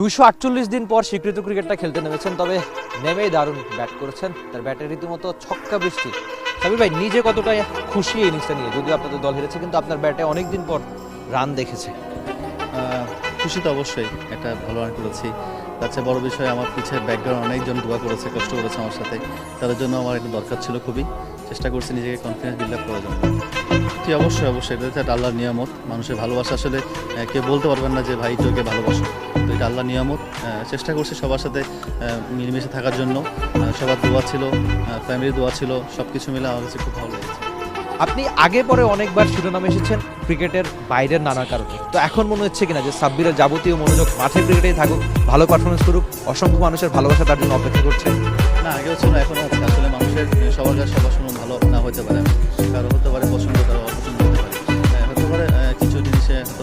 248 দিন পর স্বীকৃত ক্রিকেটটা খেলতে নেমেছেন, তবে নেমেই দারুণ ব্যাট করেছেন। তার ব্যাটে রীতিমতো ছক্কা বৃষ্টি। সাবির ভাই, নিজে কতটা খুশি এই ইনিংসটা নিয়ে? যদিও আপনাদের দল হেরেছে, কিন্তু আপনার ব্যাটে অনেকদিন পর রান দেখেছে। খুশি তো অবশ্যই, একটা ভালো রান করেছি। তার চেয়ে বড় বিষয়, আমার পিছিয়ে ব্যাকগ্রাউন্ড অনেকজন দোয়া করেছে, কষ্ট করেছে আমার সাথে। তাদের জন্য আমার একটা দরকার ছিল, খুবই চেষ্টা করছি নিজেকে কনফিডেন্স বিল্ড আপ করার জন্য। ঠিক অবশ্যই অবশ্যই, এটা হচ্ছে একটা আল্লাহর নিয়ামত। মানুষের ভালোবাসা আসলে কেউ বলতে পারবেন না যে ভাই তোকে ভালোবাসো, তো এটা আল্লাহর নিয়ামত। চেষ্টা করছি সবার সাথে মিলেমিশে থাকার জন্য। সবার দোয়া ছিল, ফ্যামিলির দোয়া ছিল, সব কিছু মিলে আমার কাছে খুব ভালো লেগেছে। আপনি আগে পরে অনেকবার শিরোনামে এসেছেন ক্রিকেটের বাইরের নানা কারণে, তো এখন মনে হচ্ছে কিনা যে সাব্বিরের যাবতীয় মনোযোগ মাঠের ক্রিকেটেই থাকুক, ভালো পারফরমেন্স করুক, অসংখ্য মানুষের ভালোবাসা তার জন্য অপেক্ষা করছে? না, আগেও ছিল, এখনও আছে। আসলে মানুষের সবার কাছে সবার সময় ভালো না হতে পারে, কারো হতে পারে পছন্দ, কারো অপছন্দ হতে পারে। হতে পারে কিছু জিনিসে হয়তো